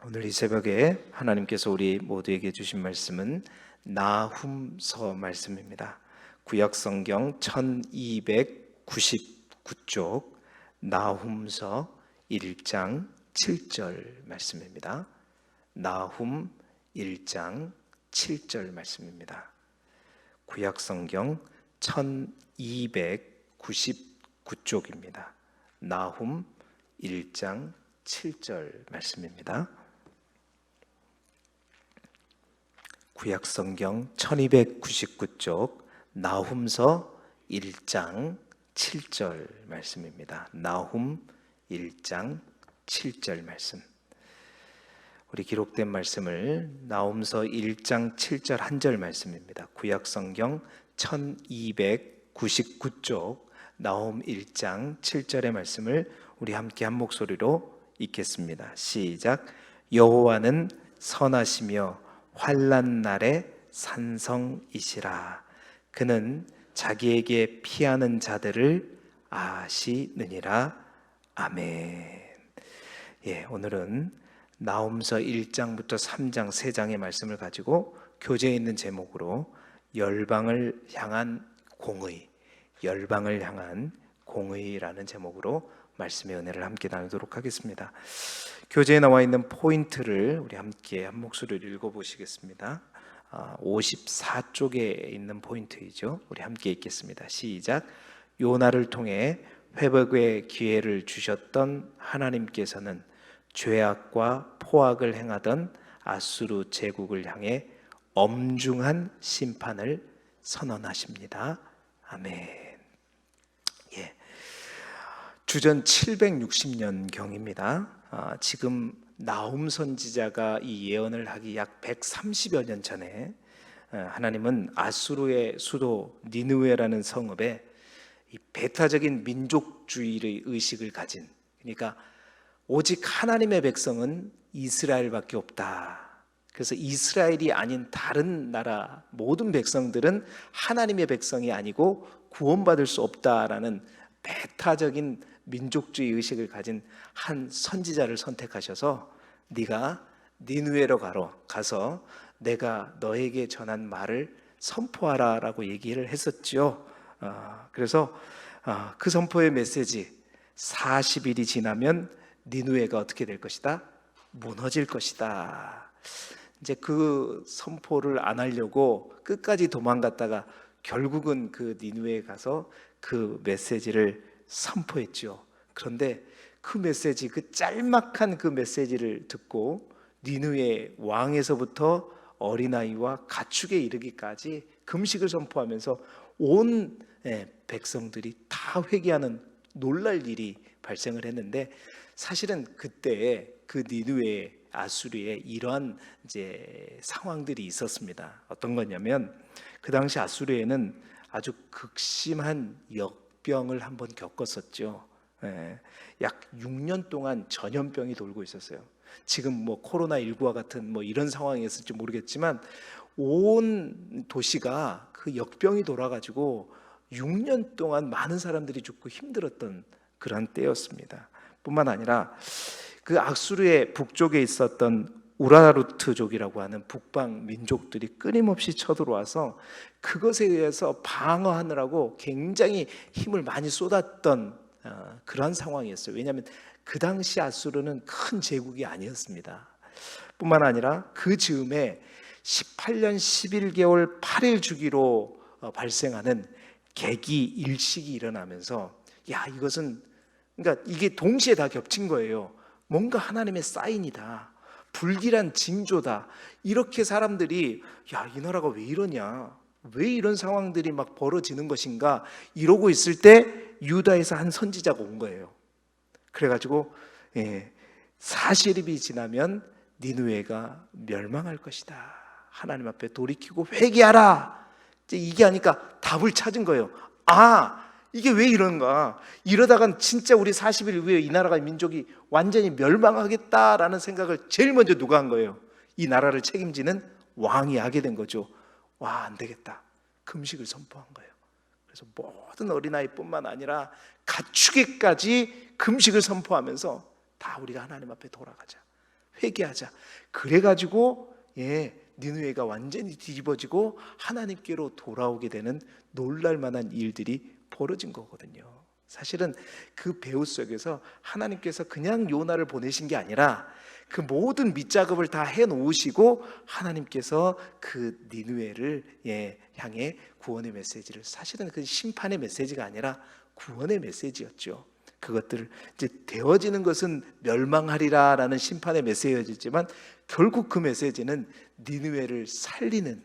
오늘 이 새벽에 하나님께서 우리 모두에게 주신 말씀은 나훔서 말씀입니다. 구약성경 1299쪽 나훔서 1장 7절 말씀입니다. 나훔 1장 7절 말씀입니다. 구약성경 1299쪽입니다. 나훔 1장 7절 말씀입니다. 구약성경 1299쪽 나훔서 1장 7절 말씀입니다. 나훔 1장 7절 말씀. 우리 기록된 말씀을 나훔서 1장 7절 한 절 말씀입니다. 구약성경 1299쪽 나훔 1장 7절의 말씀을 우리 함께 한 목소리로 읽겠습니다. 시작. 여호와는 선하시며 환난 날에 산성이시라. 그는 자기에게 피하는 자들을 아시느니라. 아멘. 오늘은 나훔서 1장부터 3장 3장의 말씀을 가지고 교재에 있는 제목으로 열방을 향한 공의, 열방을 향한 공의라는 제목으로 말씀의 은혜를 함께 나누도록 하겠습니다. 교재에 나와 있는 포인트를 우리 함께 한 목소리로 읽어보시겠습니다. 54쪽에 있는 포인트이죠. 우리 함께 읽겠습니다. 시작. 요나를 통해 회복의 기회를 주셨던 하나님께서는 죄악과 포악을 행하던 아수르 제국을 향해 엄중한 심판을 선언하십니다. 아멘. 주전 760년경입니다. 지금 나훔 선지자가 이 예언을 하기 약 130여 년 전에 하나님은 아수르의 수도 니느웨라는 성읍에 이 배타적인 민족주의의 의식을 가진, 그러니까 오직 하나님의 백성은 이스라엘밖에 없다. 그래서 이스라엘이 아닌 다른 나라 모든 백성들은 하나님의 백성이 아니고 구원받을 수 없다라는 배타적인 민족주의 의식을 가진 한 선지자를 선택하셔서 네가 니느웨로 가서 내가 너에게 전한 말을 선포하라라고 얘기를 했었죠. 그래서 그 선포의 메시지, 40일이 지나면 니느웨가 어떻게 될 것이다? 무너질 것이다. 이제 그 선포를 안 하려고 끝까지 도망갔다가 결국은 그 니느웨에 가서 그 메시지를 선포했죠. 그런데 그 메시지, 그 짤막한 그 메시지를 듣고 니느웨 왕에서부터 어린아이와 가축에 이르기까지 금식을 선포하면서 온 백성들이 다 회개하는 놀랄 일이 발생을 했는데, 사실은 그때 그 니느웨 아수르에 이러한 이제 상황들이 있었습니다. 어떤 거냐면 그 당시 아수르에는 아주 극심한 역병을 한번 겪었었죠. 약 6년 동안 전염병이 돌고 있었어요. 지금 뭐 코로나19와 같은 뭐 이런 상황이었을지 모르겠지만 온 도시가 그 역병이 돌아가지고 6년 동안 많은 사람들이 죽고 힘들었던 그런 때였습니다. 뿐만 아니라 그 아수르의 북쪽에 있었던 우라르트족이라고 하는 북방 민족들이 끊임없이 쳐들어와서 그것에 의해서 방어하느라고 굉장히 힘을 많이 쏟았던 그런 상황이었어요. 왜냐하면 그 당시 아수르는 큰 제국이 아니었습니다. 뿐만 아니라 그 즈음에 18년 11개월 8일 주기로 발생하는 개기 일식이 일어나면서 이것은, 그러니까 이게 동시에 다 겹친 거예요. 뭔가 하나님의 사인이다, 불길한 징조다. 이렇게 사람들이 이 나라가 왜 이러냐, 왜 이런 상황들이 막 벌어지는 것인가 이러고 있을 때 유다에서 한 선지자가 온 거예요. 그래가지고 40일이 지나면 니느웨가 멸망할 것이다. 하나님 앞에 돌이키고 회개하라. 이게 하니까 답을 찾은 거예요. 이게 왜 이런가? 이러다간 진짜 우리 40일 후에 이 나라가, 민족이 완전히 멸망하겠다라는 생각을 제일 먼저 누가 한 거예요? 이 나라를 책임지는 왕이 하게 된 거죠. 안 되겠다. 금식을 선포한 거예요. 그래서 모든 어린아이뿐만 아니라 가축에까지 금식을 선포하면서 다 우리가 하나님 앞에 돌아가자, 회개하자. 그래가지고 니느웨가 완전히 뒤집어지고 하나님께로 돌아오게 되는 놀랄만한 일들이 벌어진 거거든요. 사실은 그 배후 속에서 하나님께서 그냥 요나를 보내신 게 아니라 그 모든 밑작업을 다 해놓으시고 하나님께서 그 니느웨를 향해 구원의 메시지를, 사실은 그 심판의 메시지가 아니라 구원의 메시지였죠. 그것들을 이제 되어지는 것은 멸망하리라라는 심판의 메시지였지만 결국 그 메시지는 니느웨를 살리는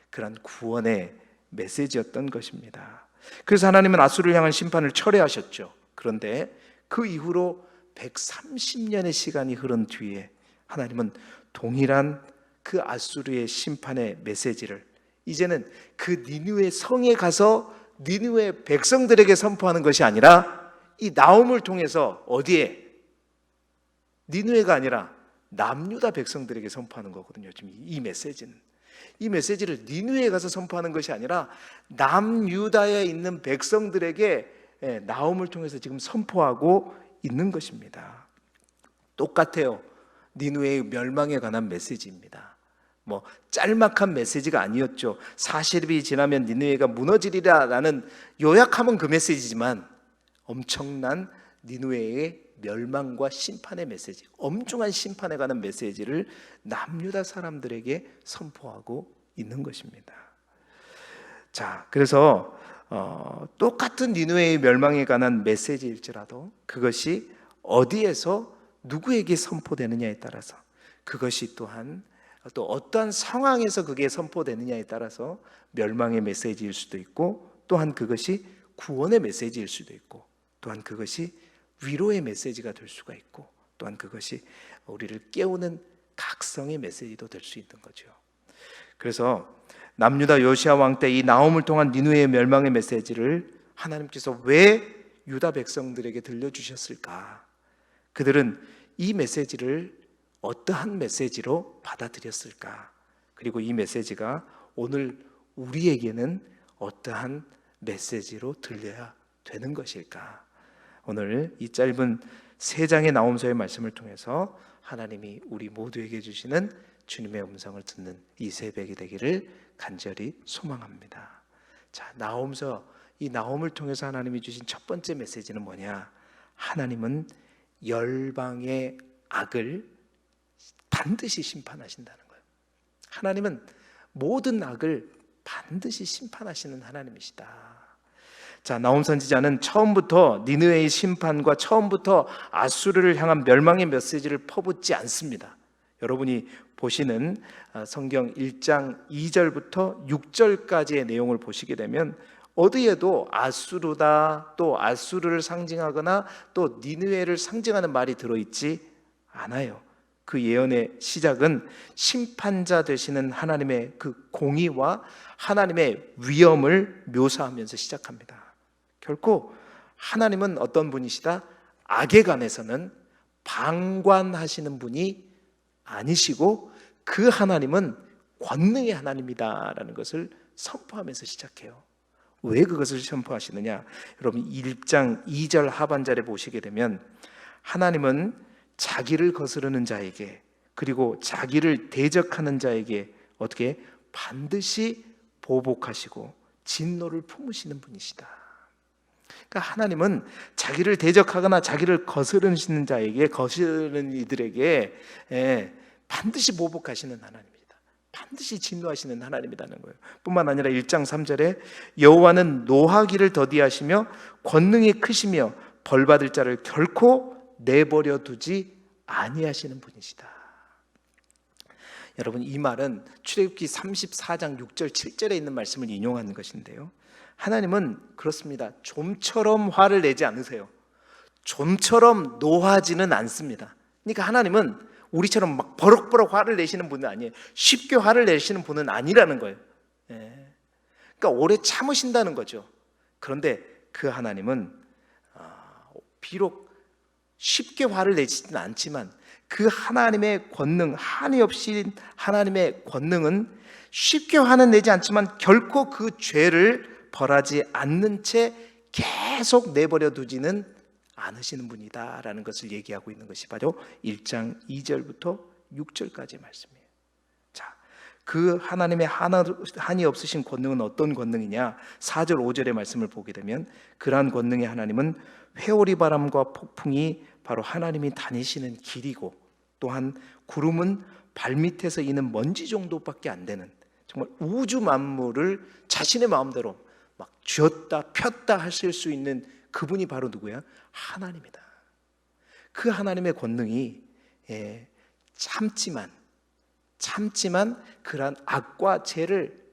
그런 구원의 메시지였던 것입니다. 그래서 하나님은 아수르를 향한 심판을 철회하셨죠. 그런데 그 이후로 130년의 시간이 흐른 뒤에 하나님은 동일한 그 아수르의 심판의 메시지를 이제는 그 니느웨 성에 가서 니느웨 백성들에게 선포하는 것이 아니라 이 나홈을 통해서 어디에? 니느웨가 아니라 남유다 백성들에게 선포하는 거거든요. 지금 이 메시지는, 이 메시지를 니느웨에 가서 선포하는 것이 아니라 남유다에 있는 백성들에게 나홈을 통해서 지금 선포하고 있는 것입니다. 똑같아요. 니느웨의 멸망에 관한 메시지입니다. 뭐 짤막한 메시지가 아니었죠. 40일이 지나면 니느웨가 무너지리라라는 요약하면 그 메시지지만 엄청난 니느웨의 멸망과 심판의 메시지, 엄중한 심판에 관한 메시지를 남유다 사람들에게 선포하고 있는 것입니다. 자, 그래서 똑같은 니느웨의 멸망에 관한 메시지일지라도 그것이 어디에서 누구에게 선포되느냐에 따라서, 그것이 또한 또 어떠한 상황에서 그게 선포되느냐에 따라서 멸망의 메시지일 수도 있고, 또한 그것이 구원의 메시지일 수도 있고, 또한 그것이 위로의 메시지가 될 수가 있고, 또한 그것이 우리를 깨우는 각성의 메시지도 될 수 있는 거죠. 그래서 남유다 요시야 왕 때 이 나홈을 통한 니느웨의 멸망의 메시지를 하나님께서 왜 유다 백성들에게 들려주셨을까? 그들은 이 메시지를 어떠한 메시지로 받아들였을까? 그리고 이 메시지가 오늘 우리에게는 어떠한 메시지로 들려야 되는 것일까? 오늘 이 짧은 3장의 나홈서의 말씀을 통해서 하나님이 우리 모두에게 주시는 주님의 음성을 듣는 이 새벽이 되기를 간절히 소망합니다. 자, 나홈서, 이 나홈을 통해서 하나님이 주신 첫 번째 메시지는 뭐냐? 하나님은 열방의 악을 반드시 심판하신다는 거예요. 하나님은 모든 악을 반드시 심판하시는 하나님이시다. 자, 나홈 선지자는 처음부터 니느웨의 심판과 처음부터 아수르를 향한 멸망의 메시지를 퍼붓지 않습니다. 여러분이 보시는 성경 1장 2절부터 6절까지의 내용을 보시게 되면 어디에도 아수르다, 또 아수르를 상징하거나 또 니느웨를 상징하는 말이 들어있지 않아요. 그 예언의 시작은 심판자 되시는 하나님의 그 공의와 하나님의 위엄을 묘사하면서 시작합니다. 결코 하나님은 어떤 분이시다? 악에 관해서는 방관하시는 분이 아니시고 그 하나님은 권능의 하나님이다라는 것을 선포하면서 시작해요. 왜 그것을 선포하시느냐? 여러분 1장 2절 하반절에 보시게 되면 하나님은 자기를 거스르는 자에게, 그리고 자기를 대적하는 자에게 어떻게 반드시 보복하시고 진노를 품으시는 분이시다. 그러니까 하나님은 자기를 대적하거나 자기를 거스르시는 자에게, 거스르는 이들에게 반드시 보복하시는 하나님입니다. 반드시 진노하시는 하나님이라는 거예요. 뿐만 아니라 1장 3절에 여호와는 노하기를 더디하시며 권능이 크시며 벌받을 자를 결코 내버려 두지 아니하시는 분이시다. 여러분, 이 말은 출애굽기 34장 6절 7절에 있는 말씀을 인용하는 것인데요, 하나님은 그렇습니다. 좀처럼 화를 내지 않으세요. 좀처럼 노하지는 않습니다. 그러니까 하나님은 우리처럼 막 버럭버럭 화를 내시는 분은 아니에요. 쉽게 화를 내시는 분은 아니라는 거예요. 그러니까 오래 참으신다는 거죠. 그런데 그 하나님은 비록 쉽게 화를 내지는 않지만 그 하나님의 권능, 한이 없이 하나님의 권능은 쉽게 화는 내지 않지만 결코 그 죄를 벌하지 않는 채 계속 내버려 두지는 않으시는 분이다라는 것을 얘기하고 있는 것이 바로 1장 2절부터 6절까지의 말씀이에요. 자, 그 하나님의 한이 없으신 권능은 어떤 권능이냐? 4절 5절의 말씀을 보게 되면 그러한 권능의 하나님은 회오리 바람과 폭풍이 바로 하나님이 다니시는 길이고, 또한 구름은 발밑에서 이는 먼지 정도밖에 안 되는, 정말 우주 만물을 자신의 마음대로 막 쥐었다 폈다 하실 수 있는 그분이 바로 누구야? 하나님이다. 그 하나님의 권능이 참지만 그러한 악과 죄를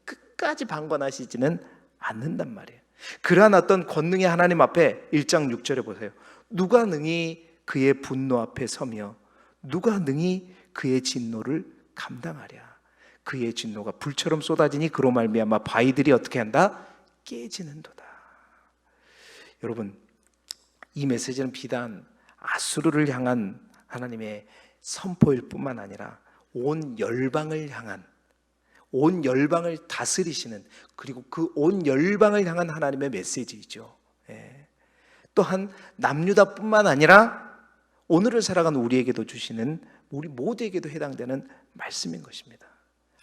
끝까지 방관하시지는 않는단 말이에요. 그러한 어떤 권능의 하나님 앞에 1장 6절에 보세요. 누가 능히 그의 분노 앞에 서며 누가 능히 그의 진노를 감당하랴. 그의 진노가 불처럼 쏟아지니 그로 말미암아 바위들이 어떻게 한다? 깨지는도다. 여러분, 이 메시지는 비단 아수르를 향한 하나님의 선포일 뿐만 아니라 온 열방을 향한, 온 열방을 다스리시는, 그리고 그 온 열방을 향한 하나님의 메시지이죠. 또한 남유다뿐만 아니라 오늘을 살아가는 우리에게도 주시는, 우리 모두에게도 해당되는 말씀인 것입니다.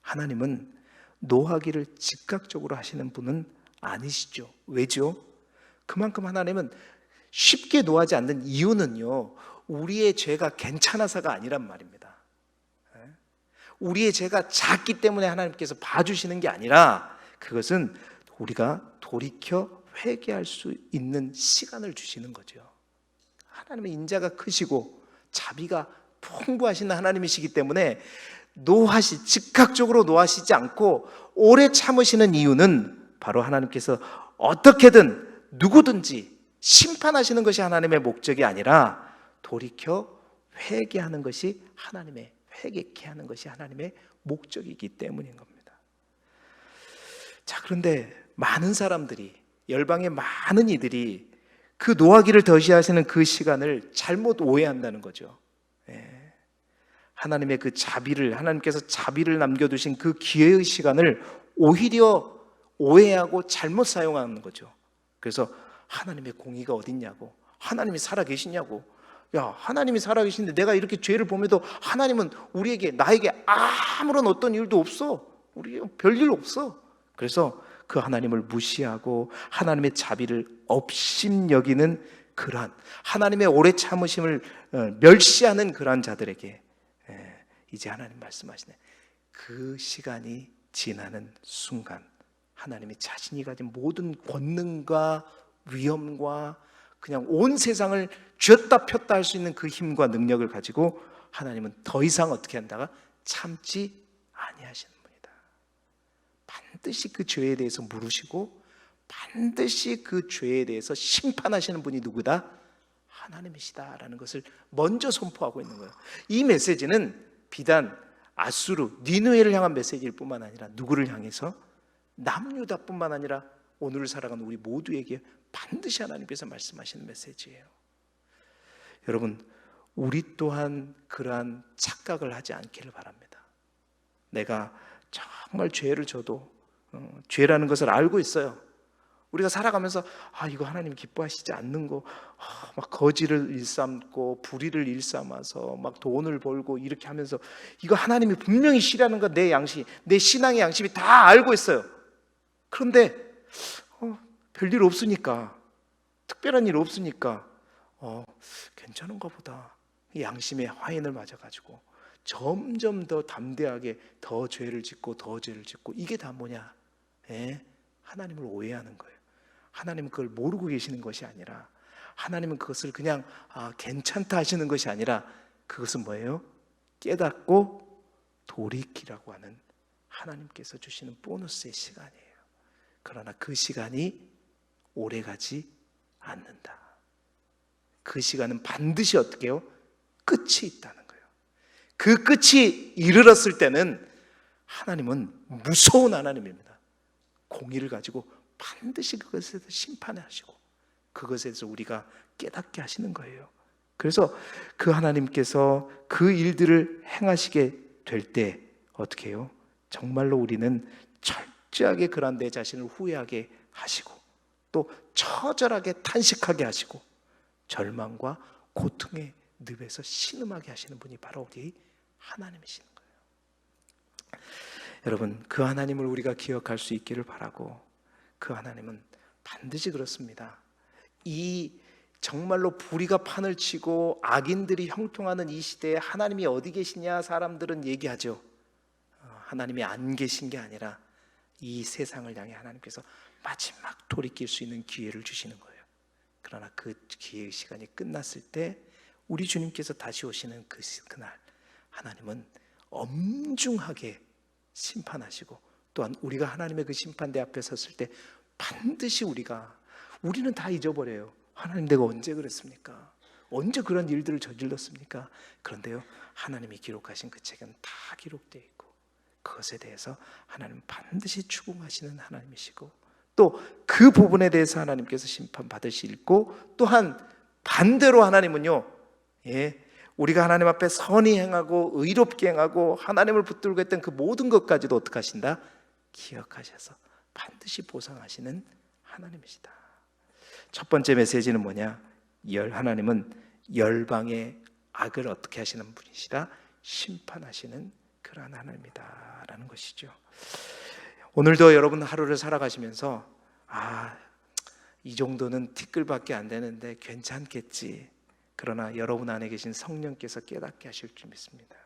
하나님은 노하기를 즉각적으로 하시는 분은 아니시죠. 왜죠? 그만큼 하나님은 쉽게 노하지 않는 이유는요, 우리의 죄가 괜찮아서가 아니란 말입니다. 우리의 죄가 작기 때문에 하나님께서 봐주시는 게 아니라, 그것은 우리가 돌이켜 회개할 수 있는 시간을 주시는 거죠. 하나님의 인자가 크시고 자비가 풍부하신 하나님이시기 때문에 즉각적으로 노하시지 않고 오래 참으시는 이유는 바로 하나님께서 어떻게든 누구든지 심판하시는 것이 하나님의 목적이 아니라 돌이켜 회개하는 것이 회개케 하는 것이 하나님의 목적이기 때문인 겁니다. 자, 그런데 많은 사람들이, 열방의 많은 이들이 그 노하기를 더시하시는 그 시간을 잘못 오해한다는 거죠. 하나님의 그 자비를, 하나님께서 자비를 남겨두신 그 기회의 시간을 오히려 오해하고 잘못 사용하는 거죠. 그래서 하나님의 공의가 어딨냐고, 하나님이 살아계시냐고, 야, 하나님이 살아계신데 내가 이렇게 죄를 범해도 하나님은 나에게 아무런 어떤 일도 없어, 우리 별일 없어. 그래서 그 하나님을 무시하고 하나님의 자비를 업신여기는 그러한, 하나님의 오래 참으심을 멸시하는 그러한 자들에게 이제 하나님 말씀하시네. 그 시간이 지나는 순간 하나님이 자신이 가진 모든 권능과 위엄과 그냥 온 세상을 쥐었다 폈다 할 수 있는 그 힘과 능력을 가지고 하나님은 더 이상 어떻게 한다가 참지 아니하시는 분이다. 반드시 그 죄에 대해서 물으시고 반드시 그 죄에 대해서 심판하시는 분이 누구다? 하나님이시다라는 것을 먼저 선포하고 있는 거예요. 이 메시지는 비단 아수르, 니느웨를 향한 메시지일 뿐만 아니라 누구를 향해서? 남유다뿐만 아니라 오늘을 살아가는 우리 모두에게 반드시 하나님께서 말씀하시는 메시지예요. 여러분, 우리 또한 그러한 착각을 하지 않기를 바랍니다. 내가 정말 죄를 져도 죄라는 것을 알고 있어요. 우리가 살아가면서 이거 하나님 기뻐하시지 않는 거, 막 거지를 일삼고 불의를 일삼아서 막 돈을 벌고 이렇게 하면서 이거 하나님이 분명히 싫어하는 거, 내 양심, 내 신앙의 양심이 다 알고 있어요. 그런데 별일 없으니까, 특별한 일 없으니까 괜찮은가 보다, 양심의 화인을 맞아가지고 점점 더 담대하게 더 죄를 짓고 이게 다 뭐냐? 하나님을 오해하는 거예요. 하나님은 그걸 모르고 계시는 것이 아니라, 하나님은 그것을 그냥 괜찮다 하시는 것이 아니라, 그것은 뭐예요? 깨닫고 돌이키라고 하는 하나님께서 주시는 보너스의 시간이에요. 그러나 그 시간이 오래가지 않는다. 그 시간은 반드시 어떻게 해요? 끝이 있다는 거예요. 그 끝이 이르렀을 때는 하나님은 무서운 하나님입니다. 공의를 가지고 반드시 그것에 대해서 심판하시고 그것에 대해서 우리가 깨닫게 하시는 거예요. 그래서 그 하나님께서 그 일들을 행하시게 될 때 어떻게 해요? 정말로 우리는 철저하게 그런 내 자신을 후회하게 하시고, 또 처절하게 탄식하게 하시고 절망과 고통의 늪에서 신음하게 하시는 분이 바로 우리 하나님이시는 거예요. 여러분, 그 하나님을 우리가 기억할 수 있기를 바라고, 그 하나님은 반드시 그렇습니다. 이 정말로 불의가 판을 치고 악인들이 형통하는 이 시대에 하나님이 어디 계시냐 사람들은 얘기하죠. 하나님이 안 계신 게 아니라 이 세상을 향해 하나님께서 마지막 돌이킬 수 있는 기회를 주시는 거예요. 그러나 그 기회의 시간이 끝났을 때 우리 주님께서 다시 오시는 그날 하나님은 엄중하게 심판하시고, 또한 우리가 하나님의 그 심판대 앞에 섰을 때 반드시 우리는 다 잊어버려요. 하나님, 내가 언제 그랬습니까? 언제 그런 일들을 저질렀습니까? 그런데요, 하나님이 기록하신 그 책은 다 기록되어 있고, 그것에 대해서 하나님은 반드시 추궁하시는 하나님이시고, 또 그 부분에 대해서 하나님께서 심판받으시고, 또한 반대로 하나님은요, 우리가 하나님 앞에 선히 행하고 의롭게 행하고 하나님을 붙들고 했던 그 모든 것까지도 어떻게 하신다? 기억하셔서 반드시 보상하시는 하나님이시다. 첫 번째 메시지는 뭐냐? 하나님은 열방의 악을 어떻게 하시는 분이시다? 심판하시는 그러한 하나님이다 라는 것이죠. 오늘도 여러분 하루를 살아가시면서 이 정도는 티끌밖에 안 되는데 괜찮겠지. 그러나 여러분 안에 계신 성령께서 깨닫게 하실 줄 믿습니다.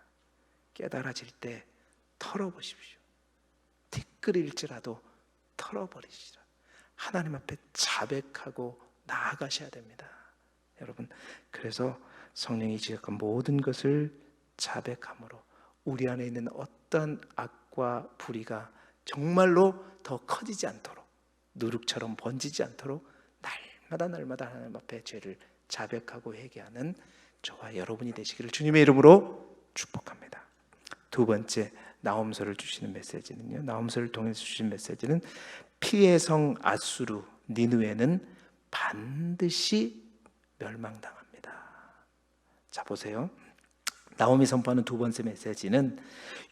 깨달아질 때 털어보십시오. 티끌일지라도 털어버리시라. 하나님 앞에 자백하고 나아가셔야 됩니다. 여러분, 그래서 성령이 지적한 모든 것을 자백함으로 우리 안에 있는 어떤 악과 불의가 정말로 더 커지지 않도록, 누룩처럼 번지지 않도록 날마다 하나님 앞에 죄를 자백하고 회개하는 저와 여러분이 되시기를 주님의 이름으로 축복합니다. 두 번째, 나홈서를 주시는 메시지는요, 나홈서를 통해서 주신 메시지는 피의 성 아수르 니느웨는 반드시 멸망당합니다. 자, 보세요. 나홈이 선포하는 두 번째 메시지는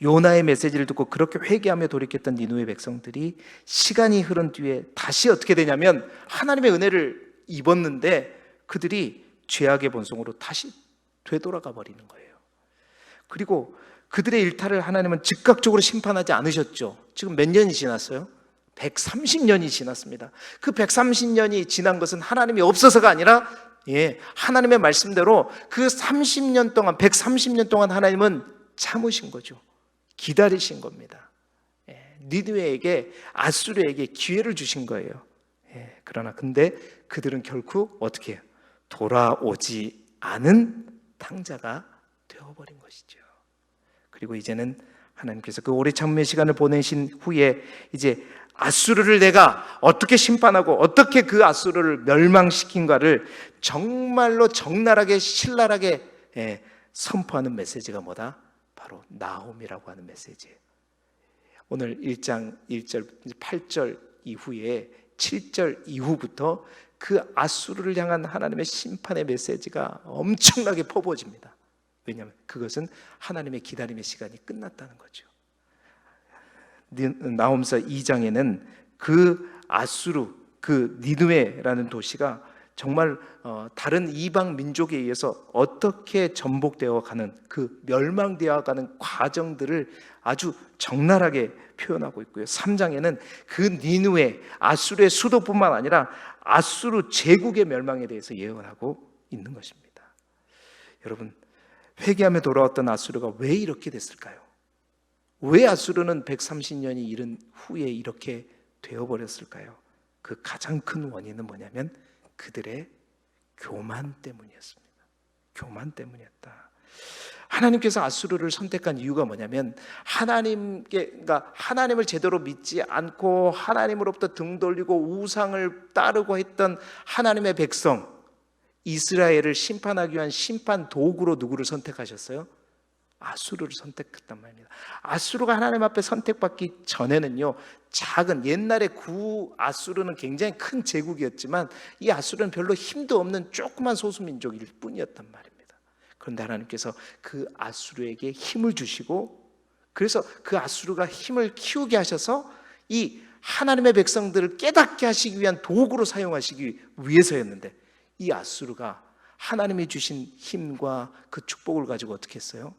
요나의 메시지를 듣고 그렇게 회개하며 돌이켰던 니느웨 백성들이 시간이 흐른 뒤에 다시 어떻게 되냐면 하나님의 은혜를 입었는데 그들이 죄악의 본성으로 다시 되돌아가 버리는 거예요. 그리고 그들의 일탈을 하나님은 즉각적으로 심판하지 않으셨죠. 지금 몇 년이 지났어요? 130년이 지났습니다. 그 130년이 지난 것은 하나님이 없어서가 아니라 하나님의 말씀대로 그 30년 동안, 130년 동안 하나님은 참으신 거죠. 기다리신 겁니다. 니느웨에게, 아수르에게 기회를 주신 거예요. 그러나 근데 그들은 결국 어떻게 해요? 돌아오지 않은 탕자가 되어버린 것이죠. 그리고 이제는 하나님께서 그 오래 참음의 시간을 보내신 후에 이제 아수르를 내가 어떻게 심판하고 어떻게 그 아수르를 멸망시킨가를 정말로 적나라하게 신랄하게 선포하는 메시지가 뭐다? 바로 나홈이라고 하는 메시지예요. 오늘 1장 1절 8절 이후에 7절 이후부터 그 아수르를 향한 하나님의 심판의 메시지가 엄청나게 퍼부어집니다. 왜냐하면 그것은 하나님의 기다림의 시간이 끝났다는 거죠. 나홈서 2장에는 그 아수르, 그 니느웨라는 도시가 정말 다른 이방 민족에 의해서 어떻게 전복되어 가는, 그 멸망되어 가는 과정들을 아주 적나라하게 표현하고 있고요. 3장에는 그 니느웨, 아수르의 수도뿐만 아니라 아수르 제국의 멸망에 대해서 예언을 하고 있는 것입니다. 여러분, 회개하며 돌아왔던 아수르가 왜 이렇게 됐을까요? 왜 아수르는 130년이 이른 후에 이렇게 되어버렸을까요? 그 가장 큰 원인은 뭐냐면 그들의 교만 때문이었습니다. 교만 때문이었다. 하나님께서 아수르를 선택한 이유가 뭐냐면 그러니까 하나님을 제대로 믿지 않고 하나님으로부터 등 돌리고 우상을 따르고 했던 하나님의 백성 이스라엘을 심판하기 위한 심판 도구로 누구를 선택하셨어요? 아수르를 선택했단 말입니다. 아수르가 하나님 앞에 선택받기 전에는요, 작은, 옛날에 아수르는 굉장히 큰 제국이었지만 이 아수르는 별로 힘도 없는 조그만 소수민족일 뿐이었단 말입니다. 그런데 하나님께서 그 아수르에게 힘을 주시고, 그래서 그 아수르가 힘을 키우게 하셔서 이 하나님의 백성들을 깨닫게 하시기 위한 도구로 사용하시기 위해서였는데, 이 아수르가 하나님이 주신 힘과 그 축복을 가지고 어떻게 했어요?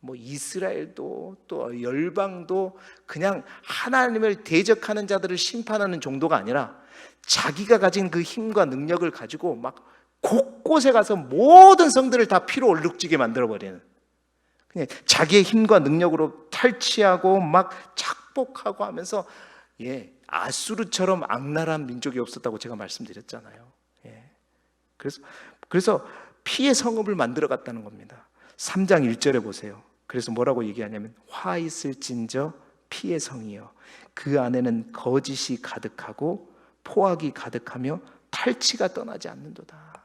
뭐 이스라엘도 또 열방도 그냥 하나님을 대적하는 자들을 심판하는 정도가 아니라 자기가 가진 그 힘과 능력을 가지고 막 곳곳에 가서 모든 성들을 다 피로 얼룩지게 만들어버리는, 그냥 자기의 힘과 능력으로 탈취하고 막 착복하고 하면서, 아수르처럼 악랄한 민족이 없었다고 제가 말씀드렸잖아요. 그래서 피의 성읍을 만들어 갔다는 겁니다. 3장 1절에 보세요. 그래서 뭐라고 얘기하냐면, 화 있을진저 피의 성이여, 그 안에는 거짓이 가득하고 포악이 가득하며 탈취가 떠나지 않는도다.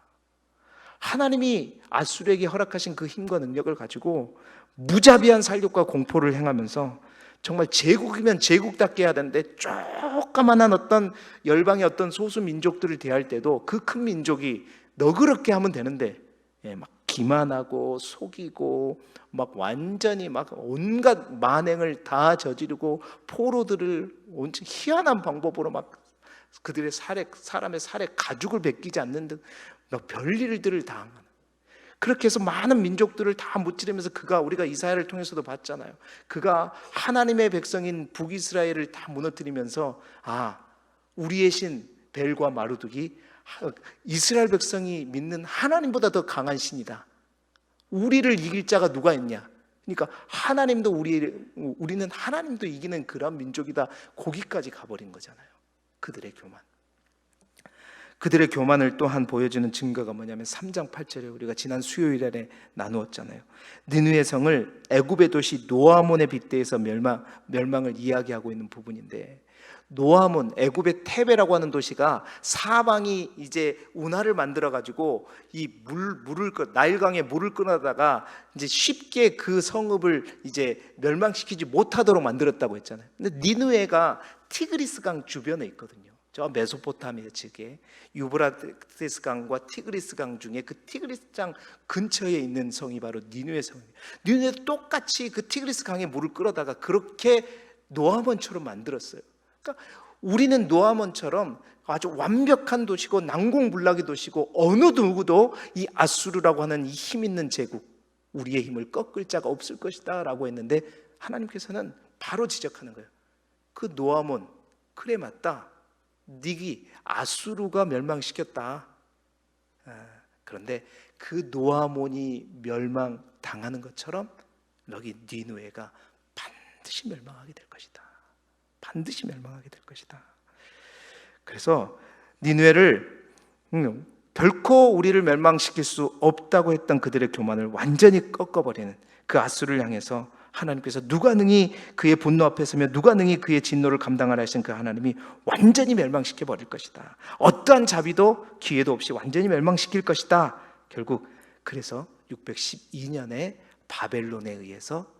하나님이 아수르에게 허락하신 그 힘과 능력을 가지고 무자비한 살육과 공포를 행하면서 정말 제국이면 제국답게 해야 되는데, 조그만한 어떤 열방의 어떤 소수 민족들을 대할 때도 그 큰 민족이 너그럽게 하면 되는데, 막 기만하고 속이고 막 완전히 막 온갖 만행을 다 저지르고 포로들을 희한한 방법으로 막 그들의 사람의 살에 가죽을 베끼지 않는 듯 별일들을 다 하는, 그렇게 해서 많은 민족들을 다 무찌르면서, 우리가 이사야를 통해서도 봤잖아요. 그가 하나님의 백성인 북이스라엘을 다 무너뜨리면서, 우리의 신 벨과 마르둑이 이스라엘 백성이 믿는 하나님보다 더 강한 신이다. 우리를 이길 자가 누가 있냐? 그러니까 하나님도 우리는 하나님도 이기는 그런 민족이다. 거기까지 가버린 거잖아요. 그들의 교만을 또한 보여주는 증거가 뭐냐면 3장 8절에 우리가 지난 수요일에 나누었잖아요. 느느웨 성을 애굽의 도시 노아몬에 빗대어서 멸망을 이야기하고 있는 부분인데, 노아몬, 애굽의 테베라고 하는 도시가 사방이 이제 운하를 만들어 가지고 이 나일강에 물을 끊어다가 이제 쉽게 그 성읍을 이제 멸망시키지 못하도록 만들었다고 했잖아요. 근데 니느웨가 티그리스 강 주변에 있거든요. 저 메소포타미아 측에 유브라테스 강과 티그리스 강 중에 그 티그리스 강 근처에 있는 성이 바로 니느웨 성입니다. 니느웨도 똑같이 그 티그리스 강에 물을 끌어다가 그렇게 노아몬처럼 만들었어요. 그러니까 우리는 노아몬처럼 아주 완벽한 도시고 난공불락의 도시고, 어느 누구도 이 아수르라고 하는 이 힘 있는 제국, 우리의 힘을 꺾을 자가 없을 것이다 라고 했는데, 하나님께서는 바로 지적하는 거예요. 그 노아몬, 그래 맞다, 니기 아수르가 멸망시켰다. 그런데 그 노아몬이 멸망당하는 것처럼 여기 니느웨가 반드시 멸망하게 될 것이다. 반드시 멸망하게 될 것이다. 그래서 니느웨를 결코 우리를 멸망시킬 수 없다고 했던 그들의 교만을 완전히 꺾어버리는 그 아수르를 향해서 하나님께서 누가 능히 그의 분노 앞에 서며 누가 능히 그의 진노를 감당하라 하신 그 하나님이 완전히 멸망시켜 버릴 것이다. 어떠한 자비도 기회도 없이 완전히 멸망시킬 것이다. 결국 그래서 612년에 바벨론에 의해서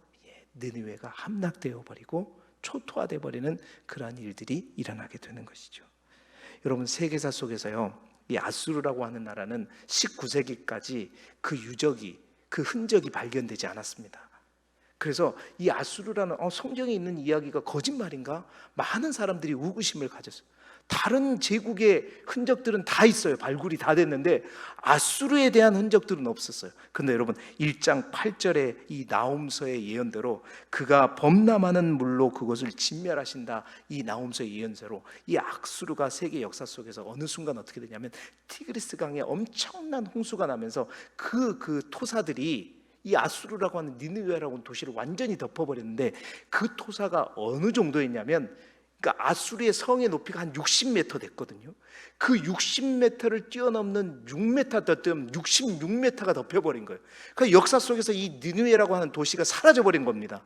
느느웨가 함락되어 버리고 초토화되어 버리는 그러한 일들이 일어나게 되는 것이죠. 여러분, 세계사 속에서요, 이 아수르라고 하는 나라는 19세기까지 그 유적이, 그 흔적이 발견되지 않았습니다. 그래서 이 아수르라는 성경에 있는 이야기가 거짓말인가? 많은 사람들이 의구심을 가졌어요. 다른 제국의 흔적들은 다 있어요. 발굴이 다 됐는데 아수르에 대한 흔적들은 없었어요. 그런데 여러분, 1장 8절에 이 나홈서의 예언대로 그가 범람하는 물로 그것을 진멸하신다, 이 나홈서의 예언대로 이 아수르가 세계 역사 속에서 어느 순간 어떻게 되냐면, 티그리스 강에 엄청난 홍수가 나면서 그 토사들이 이 아수르라고 하는 니느웨라고 하는 도시를 완전히 덮어버렸는데, 그 토사가 어느 정도였냐면, 그러니까 아수르의 성의 높이가 한 60m 됐거든요. 그 60m를 뛰어넘는 6m 더 뛰면 66m가 덮여버린 거예요. 그러니까 역사 속에서 이 니느웨라고 하는 도시가 사라져버린 겁니다.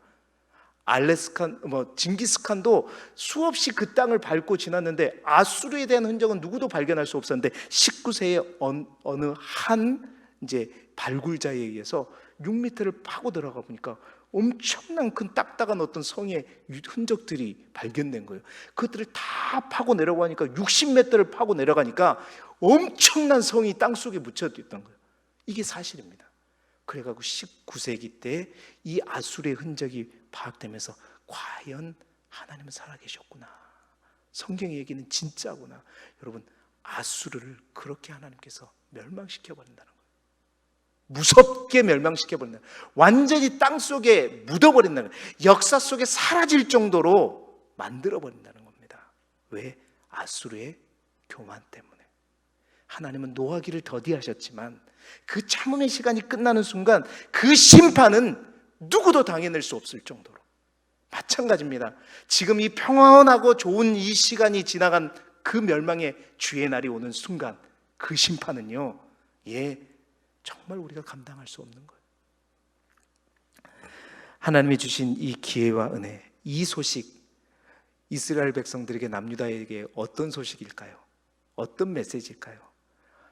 징기스칸도 수없이 그 땅을 밟고 지났는데 아수르에 대한 흔적은 누구도 발견할 수 없었는데 19세에 어느 한 이제 발굴자에 의해서 6m를 파고 들어가 보니까 엄청난 큰 딱딱한 어떤 성의 흔적들이 발견된 거예요. 그것들을 다 파고 내려가니까 60m를 파고 내려가니까 엄청난 성이 땅속에 묻혀져 있던 거예요. 이게 사실입니다. 그래가지고 19세기 때 이 아수르의 흔적이 파악되면서 과연 하나님은 살아계셨구나, 성경의 얘기는 진짜구나. 여러분, 아수르를 그렇게 하나님께서 멸망시켜 버린다는 거예요. 무섭게 멸망시켜 버린다. 완전히 땅 속에 묻어 버린다는 거예요. 역사 속에 사라질 정도로 만들어 버린다는 겁니다. 왜? 아수르의 교만 때문에. 하나님은 노하기를 더디하셨지만 그 참음의 시간이 끝나는 순간 그 심판은 누구도 당해낼 수 없을 정도로. 마찬가지입니다. 지금 이 평안하고 좋은 이 시간이 지나간 그 멸망의 주의 날이 오는 순간 그 심판은요, 정말 우리가 감당할 수 없는 거예요. 하나님이 주신 이 기회와 은혜, 이 소식, 이스라엘 백성들에게, 남유다에게 어떤 소식일까요? 어떤 메시지일까요?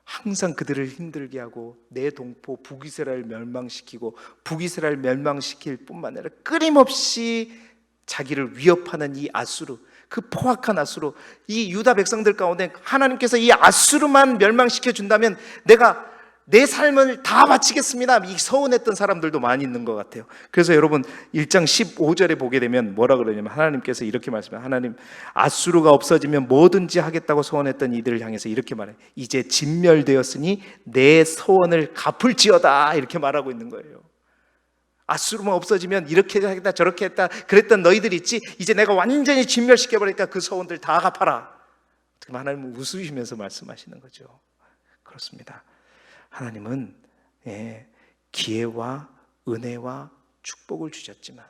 항상 그들을 힘들게 하고 내 동포 북이스라엘 멸망시키고 북이스라엘 멸망시킬 뿐만 아니라 끊임없이 자기를 위협하는 이 아수르, 그 포악한 아수르, 이 유다 백성들 가운데 하나님께서 이 아수르만 멸망시켜 준다면 내가 내 삶을 다 바치겠습니다. 이 서운했던 사람들도 많이 있는 것 같아요. 그래서 여러분 1장 15절에 보게 되면 뭐라 그러냐면 하나님께서 이렇게 말씀해요. 하나님, 아수르가 없어지면 뭐든지 하겠다고 소원했던 이들을 향해서 이렇게 말해요. 이제 진멸되었으니 내 소원을 갚을지어다, 이렇게 말하고 있는 거예요. 아수르만 없어지면 이렇게 하겠다 저렇게 했다 그랬던 너희들 있지, 이제 내가 완전히 진멸시켜버리니까 그 소원들 다 갚아라. 하나님은 웃으시면서 말씀하시는 거죠. 그렇습니다. 하나님은 기회와 은혜와 축복을 주셨지만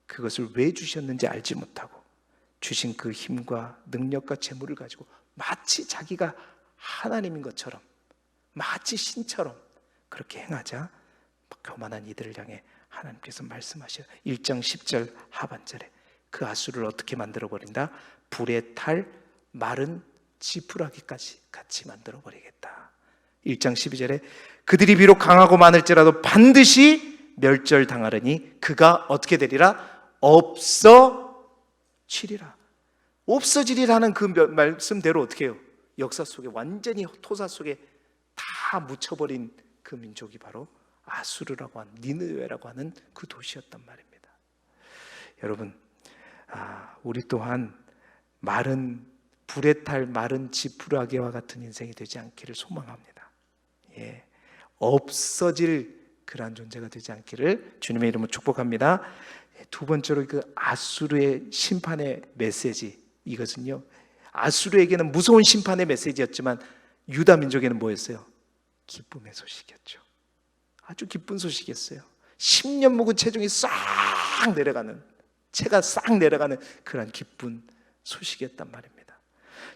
그것을 왜 주셨는지 알지 못하고 주신 그 힘과 능력과 재물을 가지고 마치 자기가 하나님인 것처럼, 마치 신처럼 그렇게 행하자 교만한 이들을 향해 하나님께서 말씀하셔요. 1장 10절 하반절에 그 아수르를 어떻게 만들어버린다? 불에 탈 마른 지푸라기까지 같이 만들어버리겠다. 1장 12절에 그들이 비록 강하고 많을지라도 반드시 멸절당하려니 그가 어떻게 되리라? 없어지리라. 없어지리라는 그 말씀대로 어떻게 해요? 역사 속에 완전히 토사 속에 다 묻혀버린 그 민족이 바로 아수르라고 하는, 니느웨라고 하는 그 도시였단 말입니다. 여러분, 우리 또한 불에 탈 마른 지푸라기와 같은 인생이 되지 않기를 소망합니다. 없어질 그러한 존재가 되지 않기를 주님의 이름으로 축복합니다. 두 번째로 그 아수르의 심판의 메시지, 이것은요, 아수르에게는 무서운 심판의 메시지였지만 유다 민족에는 뭐였어요? 기쁨의 소식이었죠. 아주 기쁜 소식이었어요. 10년 묵은 체중이 싹 내려가는, 채가 싹 내려가는 그런 기쁜 소식이었단 말입니다.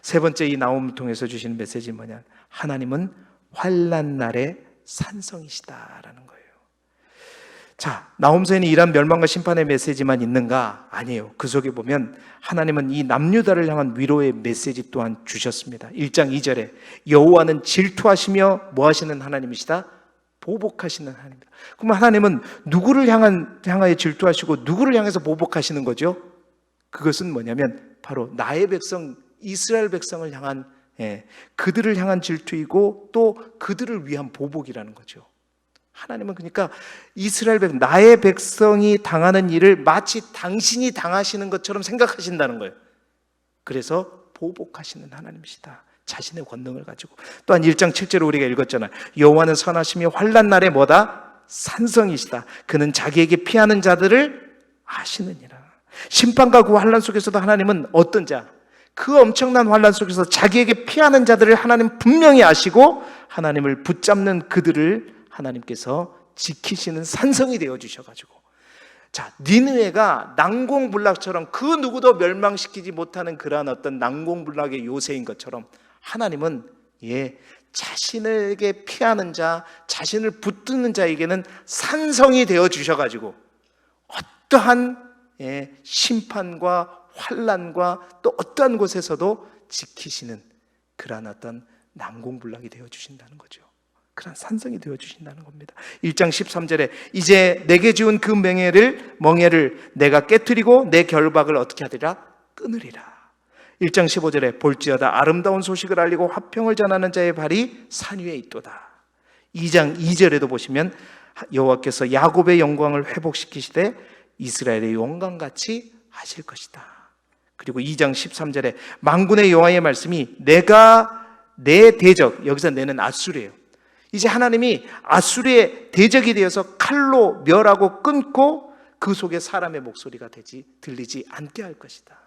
세 번째, 이 나옴을 통해서 주시는 메시지는 뭐냐? 하나님은 환난 날의 산성이시다라는 거예요. 자, 나홈서에는 이런 멸망과 심판의 메시지만 있는가? 아니에요. 그 속에 보면 하나님은 이 남유다를 향한 위로의 메시지 또한 주셨습니다. 1장 2절에 여호와는 질투하시며 뭐 하시는 하나님이시다? 보복하시는 하나님입니다. 그럼 하나님은 누구를 향하여 질투하시고 누구를 향해서 보복하시는 거죠? 그것은 뭐냐면 바로 나의 백성 이스라엘 백성을 향한, 그들을 향한 질투이고 또 그들을 위한 보복이라는 거죠. 하나님은 그러니까 이스라엘 백성, 나의 백성이 당하는 일을 마치 당신이 당하시는 것처럼 생각하신다는 거예요. 그래서 보복하시는 하나님이시다. 자신의 권능을 가지고. 또한 1장 7절에 우리가 읽었잖아요. 여호와는 선하시며 환난 날에 뭐다? 산성이시다. 그는 자기에게 피하는 자들을 아시느니라. 심판과 그 환난 속에서도 하나님은 어떤 자? 그 엄청난 환난 속에서 자기에게 피하는 자들을 하나님 분명히 아시고 하나님을 붙잡는 그들을 하나님께서 지키시는 산성이 되어 주셔가지고, 자, 니느웨가 난공불락처럼 그 누구도 멸망시키지 못하는 그러한 어떤 난공불락의 요새인 것처럼 하나님은 자신에게 피하는 자, 자신을 붙드는 자에게는 산성이 되어 주셔가지고 어떠한 심판과 환난과 또 어떠한 곳에서도 지키시는 그러한 어떤 난공불락이 되어 주신다는 거죠. 그런 산성이 되어 주신다는 겁니다. 1장 13절에 이제 내게 지은 그 멍에를 내가 깨트리고 내 결박을 어떻게 하리라? 끊으리라. 1장 15절에 볼지어다 아름다운 소식을 알리고 화평을 전하는 자의 발이 산 위에 있도다. 2장 2절에도 보시면 여호와께서 야곱의 영광을 회복시키시되 이스라엘의 영광같이 하실 것이다. 그리고 2장 13절에 만군의 여호와의 말씀이 내가 내 대적, 여기서 내는 앗수르예요. 이제 하나님이 앗수르의 대적이 되어서 칼로 멸하고 끊고 그 속에 사람의 목소리가 들리지 않게 할 것이다.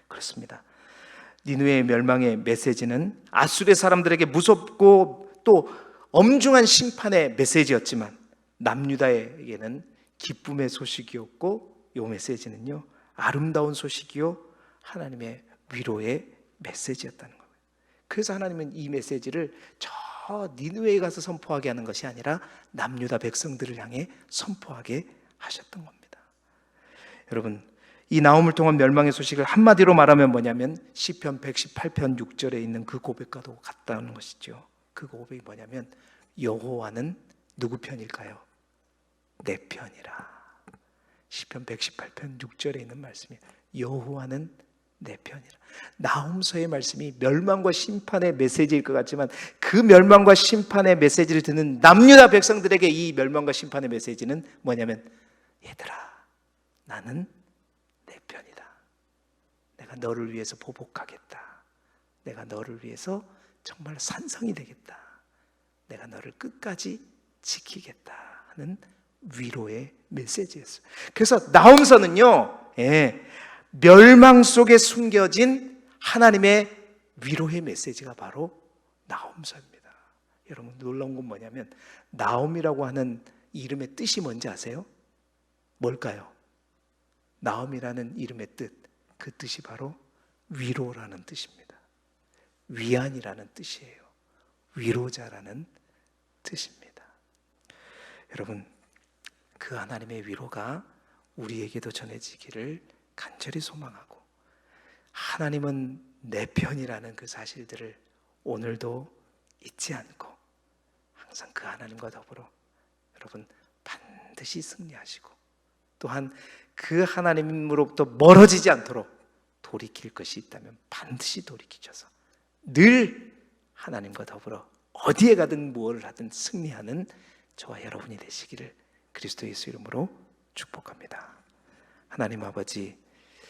그렇습니다. 니느웨의 멸망의 메시지는 앗수르의 사람들에게 무섭고 또 엄중한 심판의 메시지였지만 남유다에게는 기쁨의 소식이었고, 이 메시지는요 아름다운 소식이요 하나님의 위로의 메시지였다는 거예요. 그래서 하나님은 이 메시지를 저 니느웨에 가서 선포하게 하는 것이 아니라 남유다 백성들을 향해 선포하게 하셨던 겁니다. 여러분, 이 나홈을 통한 멸망의 소식을 한마디로 말하면 뭐냐면 시편 118편 6절에 있는 그 고백과도 같다는 것이죠. 그 고백이 뭐냐면 여호와는 누구 편일까요? 내 편이라. 시편 118편 6절에 있는 말씀이에요. 여호와는 내 편이라. 나홈서의 말씀이 멸망과 심판의 메시지일 것 같지만 그 멸망과 심판의 메시지를 듣는 남유다 백성들에게 이 멸망과 심판의 메시지는 뭐냐면 얘들아, 나는 내 편이다. 내가 너를 위해서 보복하겠다. 내가 너를 위해서 정말 산성이 되겠다. 내가 너를 끝까지 지키겠다 하는 위로의 메시지였어요. 그래서 나홈서는요, 멸망 속에 숨겨진 하나님의 위로의 메시지가 바로 나홈서입니다. 여러분, 놀라운 건 뭐냐면 나홈이라고 하는 이름의 뜻이 뭔지 아세요? 뭘까요? 나홈이라는 이름의 뜻, 그 뜻이 바로 위로라는 뜻입니다. 위안이라는 뜻이에요. 위로자라는 뜻입니다. 여러분, 그 하나님의 위로가 우리에게도 전해지기를 간절히 소망하고, 하나님은 내 편이라는 그 사실들을 오늘도 잊지 않고 항상 그 하나님과 더불어 여러분 반드시 승리하시고, 또한 그 하나님으로부터 멀어지지 않도록 돌이킬 것이 있다면 반드시 돌이키셔서 늘 하나님과 더불어 어디에 가든 무엇을 하든 승리하는 저와 여러분이 되시기를 그리스도 예수 이름으로 축복합니다. 하나님 아버지,